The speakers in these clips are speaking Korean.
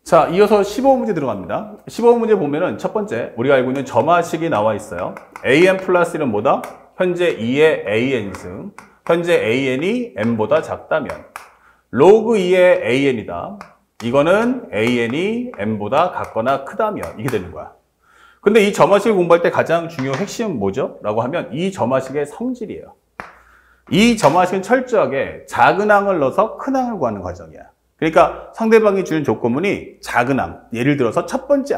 자, 이어서 15문제 들어갑니다. 15문제 보면은 첫 번째, 우리가 알고 있는 점화식이 나와 있어요. an 플러스 1은 뭐다? 현재 2의 an승. 현재 an이 n보다 작다면 로그 2의 an이다. 이거는 an이 n보다 같거나 크다면 이게 되는 거야. 근데 이 점화식을 공부할 때 가장 중요한 핵심은 뭐죠? 라고 하면 이 점화식의 성질이에요. 이 점화식은 철저하게 작은 항을 넣어서 큰 항을 구하는 과정이야. 그러니까 상대방이 주는 조건문이 작은 항, 예를 들어서 첫 번째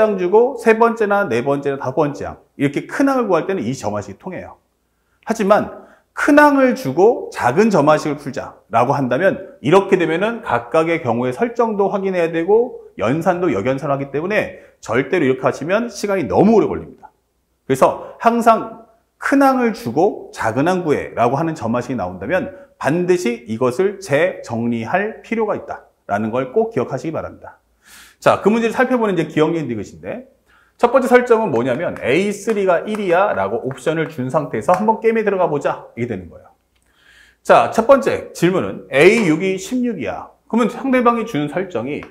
항 주고 세 번째나 네 번째나 다섯 번째 항, 이렇게 큰 항을 구할 때는 이 점화식이 통해요. 하지만 큰 항을 주고 작은 점화식을 풀자라고 한다면 이렇게 되면은 각각의 경우의 설정도 확인해야 되고 연산도 역연산하기 때문에 절대로 이렇게 하시면 시간이 너무 오래 걸립니다. 그래서 항상 큰 항을 주고 작은 항 구해라고 하는 점화식이 나온다면 반드시 이것을 재정리할 필요가 있다라는 걸 꼭 기억하시기 바랍니다. 자, 그 문제를 살펴보는 이제 기억력 디귿인데 첫 번째 설정은 뭐냐면 A3가 1이야 라고 옵션을 준 상태에서 한번 게임에 들어가 보자 이게 되는 거예요. 자, 첫 번째 질문은 A6이 16이야. 그러면 상대방이 주는 설정이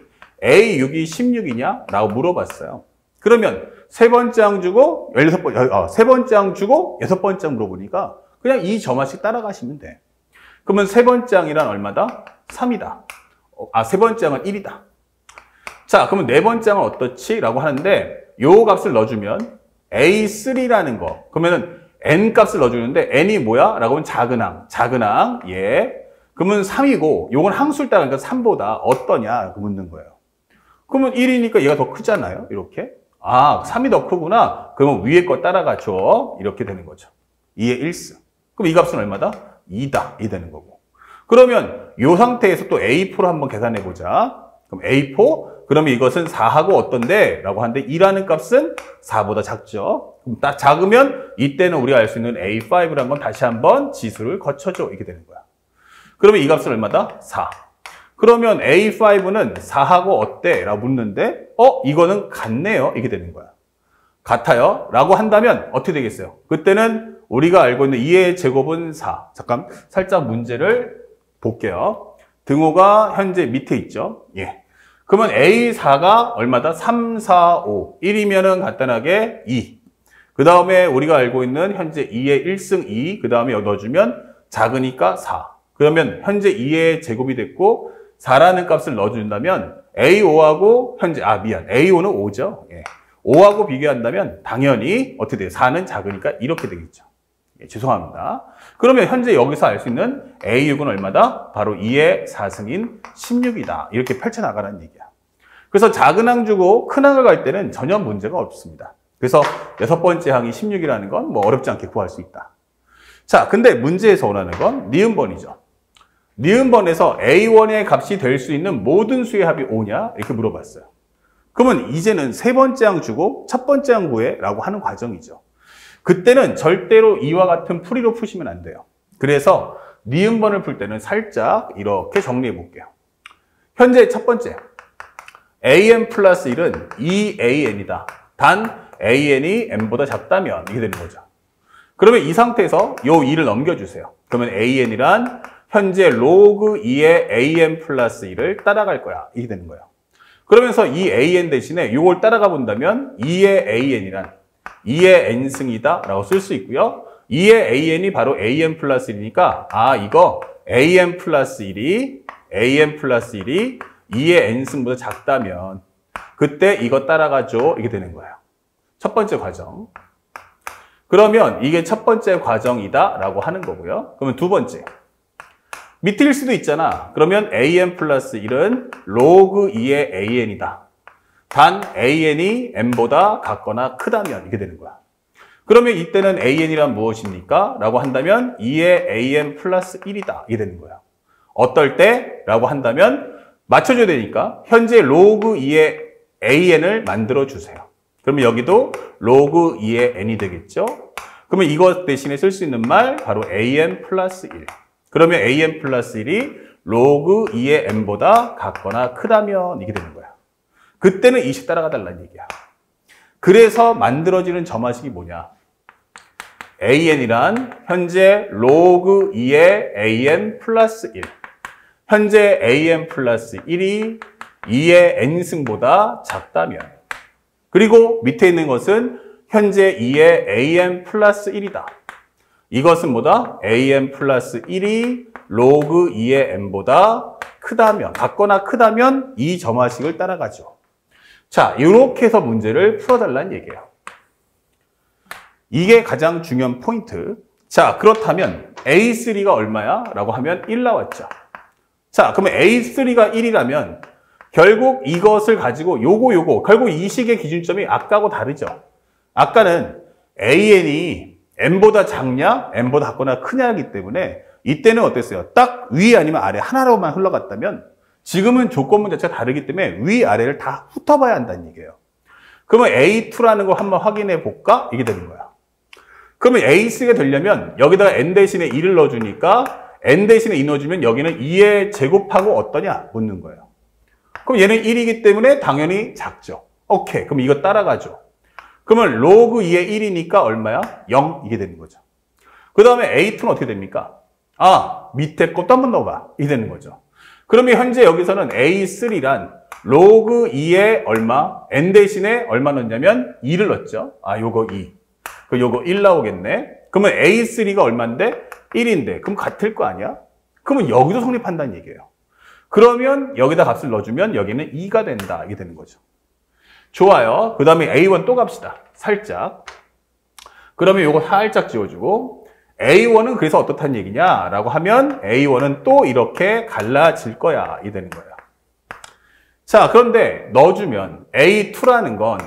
A6이 16이냐? 라고 물어봤어요. 그러면 세 번째 항 주고 세 번째 항 주고 여섯 번째 항 물어보니까 그냥 이 점화식 따라가시면 돼. 그러면 세 번째 항이란 얼마다? 3이다. 세 번째 항은 1이다. 자, 그러면 네 번째 항은 어떻지? 라고 하는데 요 값을 넣어주면 A3라는 거. 그러면은 N 값을 넣어주는데 N이 뭐야? 라고 하면 작은 항, 예. 그러면 3이고 요건 항수를 따라가니까 3보다 어떠냐? 그 묻는 거예요. 그러면 1이니까 얘가 더 크잖아요. 이렇게. 3이 더 크구나. 그러면 위에 거 따라가죠. 이렇게 되는 거죠. 2의 1승. 그럼 이 값은 얼마다? 2다. 이 되는 거고. 그러면 이 상태에서 또 A4를 한번 계산해 보자. 그럼 A4, 그러면 이것은 4하고 어떤데? 라고 하는데 2라는 값은 4보다 작죠. 그럼 딱 작으면 이때는 우리가 알 수 있는 A5라는 건 다시 한번 지수를 거쳐줘. 이렇게 되는 거야. 그러면 이 값은 얼마다? 4. 그러면 A5는 4하고 어때? 라고 묻는데 이거는 같네요. 이게 되는 거야. 같아요. 라고 한다면 어떻게 되겠어요? 그때는 우리가 알고 있는 2의 제곱은 4. 잠깐 살짝 문제를 볼게요. 등호가 현재 밑에 있죠. 예. 그러면 A4가 얼마다? 3, 4, 5. 1이면은 간단하게 2. 그 다음에 우리가 알고 있는 현재 2의 1승 2. 그 다음에 여기 넣어주면 작으니까 4. 그러면 현재 2의 제곱이 됐고 4라는 값을 넣어준다면 A5하고 현재 A5는 5죠. 예. 5하고 비교한다면 당연히 어떻게 돼요? 4는 작으니까 이렇게 되겠죠. 예, 죄송합니다. 그러면 현재 여기서 알 수 있는 A6은 얼마다? 바로 2의 4승인 16이다. 이렇게 펼쳐나가라는 얘기야. 그래서 작은 항 주고 큰 항을 갈 때는 전혀 문제가 없습니다. 그래서 여섯 번째 항이 16이라는 건 뭐 어렵지 않게 구할 수 있다. 자, 근데 문제에서 원하는 건 니은번이죠. 니은번에서 A1의 값이 될 수 있는 모든 수의 합이 5냐? 이렇게 물어봤어요. 그러면 이제는 세 번째 항 주고 첫 번째 항 구해 라고 하는 과정이죠. 그때는 절대로 이와 같은 풀이로 푸시면 안 돼요. 그래서 니은번을 풀 때는 살짝 이렇게 정리해 볼게요. 현재 첫 번째 an 플러스 1은 2an이다. 단 an이 n보다 작다면 이게 되는 거죠. 그러면 이 상태에서 요 2를 넘겨주세요. 그러면 an이란 현재 로그 2의 an 플러스 1을 따라갈 거야. 이게 되는 거예요. 그러면서 이 an 대신에 이걸 따라가 본다면 2의 an이란 2의 n승이다 라고 쓸 수 있고요. 2의 an이 바로 an 플러스 1이니까 이거 an 플러스 1이 2의 n승보다 작다면 그때 이거 따라가죠. 이게 되는 거예요. 첫 번째 과정. 그러면 이게 첫 번째 과정이다 라고 하는 거고요. 그러면 두 번째. 밑일 수도 있잖아. 그러면 an 플러스 1은 로그 2의 an이다. 단 an이 n보다 같거나 크다면 이게 되는 거야. 그러면 이때는 an이란 무엇입니까? 라고 한다면 2의 an 플러스 1이다. 이게 되는 거야. 어떨 때? 라고 한다면 맞춰줘야 되니까 현재 로그 2의 an을 만들어주세요. 그러면 여기도 로그 2의 n이 되겠죠? 그러면 이것 대신에 쓸 수 있는 말 바로 an 플러스 1. 그러면 an 플러스 1이 로그 2의 n보다 같거나 크다면 이게 되는 거야. 그때는 20 따라가 달라는 얘기야. 그래서 만들어지는 점화식이 뭐냐? an이란 현재 로그 2의 an 플러스 1. 현재 an 플러스 1이 2의 n승보다 작다면. 그리고 밑에 있는 것은 현재 2의 an 플러스 1이다. 이것은 뭐다? an 플러스 1이 로그 2의 n보다 크다면, 같거나 크다면 이 점화식을 따라가죠. 자, 이렇게 해서 문제를 풀어달라는 얘기예요. 이게 가장 중요한 포인트. 자, 그렇다면 A3가 얼마야? 라고 하면 1 나왔죠. 자, 그러면 A3가 1이라면 결국 이것을 가지고 요거 결국 이 식의 기준점이 아까하고 다르죠. 아까는 AN이 N보다 작냐, N보다 작거나 크냐이기 때문에 이때는 어땠어요? 딱 위 아니면 아래 하나로만 흘러갔다면 지금은 조건문 자체가 다르기 때문에 위, 아래를 다 훑어봐야 한다는 얘기예요. 그러면 A2라는 걸 한번 확인해 볼까? 이게 되는 거야. 그러면 A3가 되려면 여기다가 N 대신에 2를 넣어주니까 N 대신에 2 넣어주면 여기는 2의 제곱하고 어떠냐? 묻는 거예요. 그럼 얘는 1이기 때문에 당연히 작죠. 오케이. 그럼 이거 따라가죠. 그러면 로그 2의 1이니까 얼마야? 0 이게 되는 거죠. 그 다음에 A2는 어떻게 됩니까? 아, 밑에 것도 한번 넣어봐. 이게 되는 거죠. 그러면 현재 여기서는 A3란 로그 2의 얼마? N 대신에 얼마 넣냐면 2를 넣었죠. 아, 요거 2. 그 요거 1 나오겠네. 그러면 A3가 얼마인데? 1인데. 그럼 같을 거 아니야? 그러면 여기도 성립한다는 얘기예요. 그러면 여기다 값을 넣어주면 여기는 2가 된다. 이게 되는 거죠. 좋아요. 그 다음에 A1 또 갑시다. 살짝. 그러면 요거 살짝 지워주고 A1은 그래서 어떻다는 얘기냐? 라고 하면 A1은 또 이렇게 갈라질 거야. 이 되는 거예요. 자, 그런데 넣어주면 A2라는 건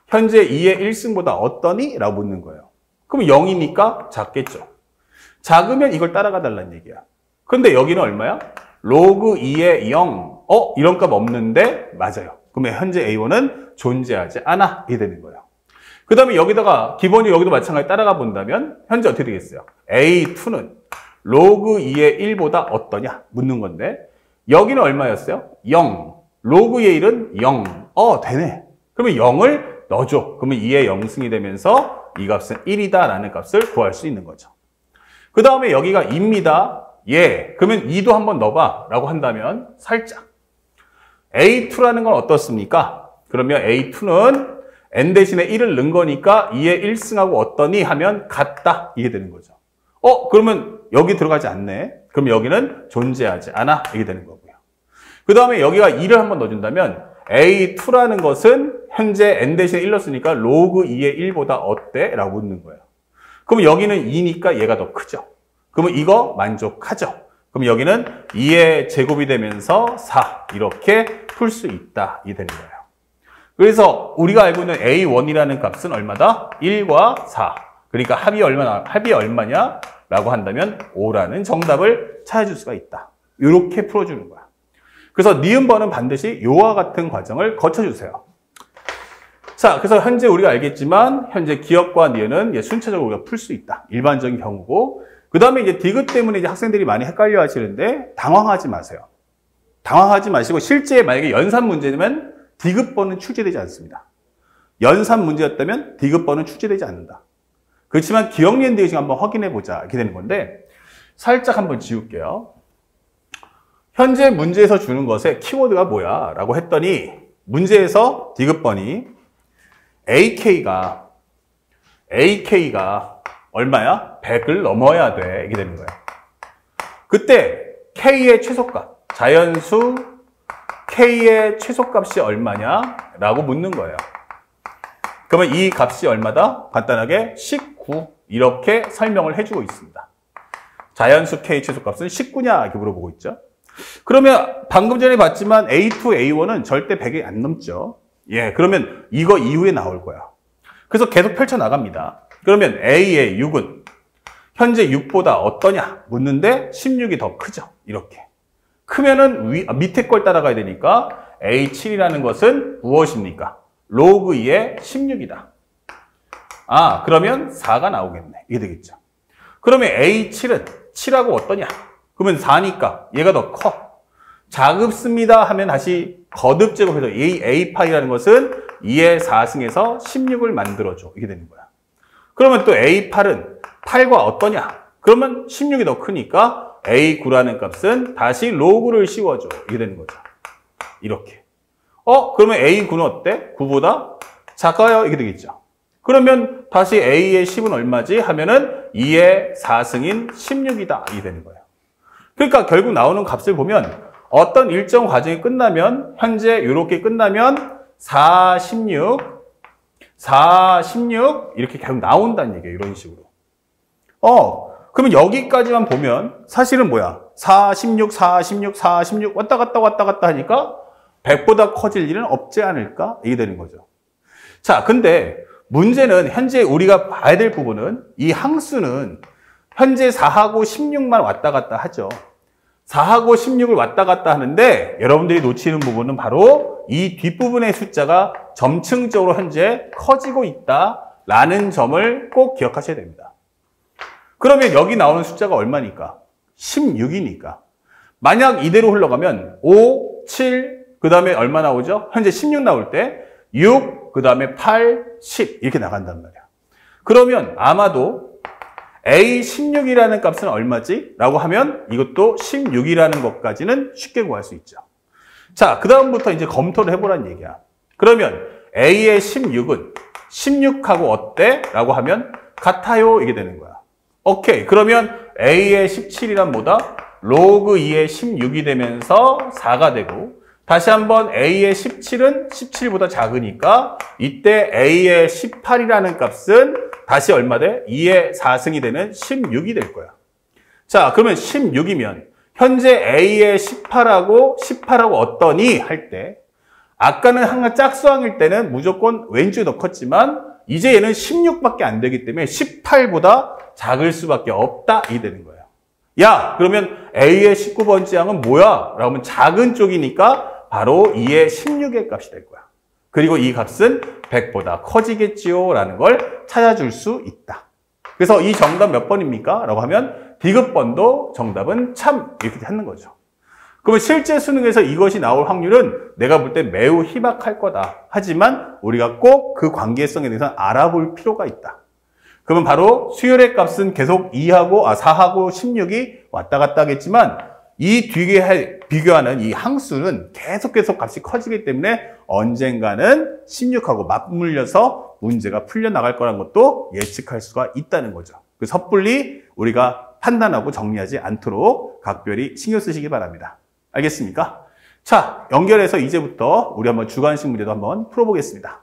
현재 2의 1승보다 어떠니? 라고 묻는 거예요. 그럼 0이니까 작겠죠. 작으면 이걸 따라가 달라는 얘기야. 근데 여기는 얼마야? 로그 2의 0. 이런 값 없는데? 맞아요. 그러면 현재 A1은 존재하지 않아. 이 되는 거예요. 그 다음에 여기다가 기본이 여기도 마찬가지 따라가 본다면 현재 어떻게 되겠어요? A2는 로그 2의 1보다 어떠냐? 묻는 건데 여기는 얼마였어요? 0. 로그 2의 1은 0. 되네. 그러면 0을 넣어줘. 그러면 2의 0승이 되면서 이 값은 1이다 라는 값을 구할 수 있는 거죠. 그 다음에 여기가 2입니다. 예. 그러면 2도 한번 넣어봐 라고 한다면 살짝 A2라는 건 어떻습니까? 그러면 A2는 N 대신에 1을 넣은 거니까 2의 1승하고 어떠니? 하면 같다. 이게 되는 거죠. 그러면 여기 들어가지 않네. 그럼 여기는 존재하지 않아. 이게 되는 거고요. 그 다음에 여기가 2를 한번 넣어준다면 A2라는 것은 현재 N 대신에 1 넣었으니까 로그 2의 1보다 어때? 라고 묻는 거예요. 그럼 여기는 2니까 얘가 더 크죠. 그러면 이거 만족하죠. 그럼 여기는 2의 제곱이 되면서 4 이렇게 풀 수 있다. 이 되는 거예요. 그래서 우리가 알고 있는 A1이라는 값은 얼마다? 1과 4. 그러니까 합이 얼마냐? 라고 한다면 5라는 정답을 찾아줄 수가 있다. 이렇게 풀어주는 거야. 그래서 니은번은 반드시 이와 같은 과정을 거쳐주세요. 자, 그래서 현재 우리가 알겠지만 현재 기억과 니은은 순차적으로 우리가 풀 수 있다. 일반적인 경우고 그 다음에 이제 디귿 때문에 이제 학생들이 많이 헷갈려 하시는데 당황하지 마세요. 당황하지 마시고 실제 만약에 연산 문제면 디귿번은 출제되지 않습니다. 연산 문제였다면 디귿번은 출제되지 않는다. 그렇지만 기억니은 디귿 한번 확인해 보자 이렇게 되는 건데 살짝 한번 지울게요. 현재 문제에서 주는 것의 키워드가 뭐야? 라고 했더니 문제에서 디귿번이 AK가 얼마야? 100을 넘어야 돼. 이게 되는 거야. 그때 K의 최소값, 자연수 K의 최소값이 얼마냐? 라고 묻는 거예요. 그러면 이 값이 얼마다? 간단하게 19 이렇게 설명을 해주고 있습니다. 자연수 K 최소값은 19냐? 이렇게 물어보고 있죠. 그러면 방금 전에 봤지만 A2, A1은 절대 100이 안 넘죠. 예, 그러면 이거 이후에 나올 거야. 그래서 계속 펼쳐나갑니다. 그러면 A의 6은 현재 6보다 어떠냐? 묻는데 16이 더 크죠. 이렇게. 크면은 밑에 걸 따라가야 되니까 A7이라는 것은 무엇입니까? 로그 2의 16이다. 그러면 4가 나오겠네. 이게 되겠죠. 그러면 A7은 7하고 어떠냐? 그러면 4니까 얘가 더 커. 작습니다 하면 다시 거듭 제곱해서 A8이라는 것은 2의 4승에서 16을 만들어줘. 이게 되는 거야. 그러면 또 A8은 8과 어떠냐? 그러면 16이 더 크니까 A9라는 값은 다시 로그를 씌워줘. 이게 되는 거죠. 이렇게. 그러면 A9는 어때? 9보다 작아요. 이렇게 되겠죠. 그러면 다시 A의 10은 얼마지? 하면은 2의 4승인 16이다. 이게 되는 거예요. 그러니까 결국 나오는 값을 보면 어떤 일정 과정이 끝나면 현재 이렇게 끝나면 4, 16, 4, 16 이렇게 계속 나온다는 얘기예요. 이런 식으로. 그러면 여기까지만 보면 사실은 뭐야? 4, 16, 4, 16, 4, 16 왔다 갔다 하니까 100보다 커질 일은 없지 않을까? 이게 되는 거죠. 자, 근데 문제는 현재 우리가 봐야 될 부분은 이 항수는 현재 4하고 16만 왔다 갔다 하죠. 4하고 16을 왔다 갔다 하는데 여러분들이 놓치는 부분은 바로 이 뒷부분의 숫자가 점층적으로 현재 커지고 있다라는 점을 꼭 기억하셔야 됩니다. 그러면 여기 나오는 숫자가 얼마니까? 16이니까. 만약 이대로 흘러가면 5, 7, 그 다음에 얼마 나오죠? 현재 16 나올 때 6, 그 다음에 8, 10 이렇게 나간단 말이야. 그러면 아마도 A16이라는 값은 얼마지? 라고 하면 이것도 16이라는 것까지는 쉽게 구할 수 있죠. 자, 그 다음부터 이제 검토를 해보라는 얘기야. 그러면 A의 16은 16하고 어때? 라고 하면 같아요. 이게 되는 거야. 오케이. 그러면 A의 17이란 뭐다? 로그 2의 16이 되면서 4가 되고 다시 한번 A의 17은 17보다 작으니까 이때 A의 18이라는 값은 다시 얼마 돼? 2의 4승이 되는 16이 될 거야. 자, 그러면 16이면 현재 A의 18하고 어떠니? 할 때 아까는 항상 짝수항일 때는 무조건 왼쪽에 더 컸지만 이제 얘는 16밖에 안 되기 때문에 18보다 작을 수밖에 없다. 이 되는 거예요. 야, 그러면 A의 19번째 항은 뭐야? 라고 하면 작은 쪽이니까 바로 2의 16의 값이 될 거야. 그리고 이 값은 100보다 커지겠지요? 라는 걸 찾아줄 수 있다. 그래서 이 정답 몇 번입니까? 라고 하면 디귿번도 정답은 참 이렇게 하는 거죠. 그러면 실제 수능에서 이것이 나올 확률은 내가 볼 때 매우 희박할 거다. 하지만 우리가 꼭 그 관계성에 대해서 알아볼 필요가 있다. 그러면 바로 수열의 값은 계속 4하고 16이 왔다 갔다 하겠지만 이 뒤에 비교하는 이 항수는 계속 값이 커지기 때문에 언젠가는 16하고 맞물려서 문제가 풀려나갈 거라는 것도 예측할 수가 있다는 거죠. 그 섣불리 우리가 판단하고 정리하지 않도록 각별히 신경 쓰시기 바랍니다. 알겠습니까? 자, 연결해서 이제부터 우리 한번 주관식 문제도 한번 풀어보겠습니다.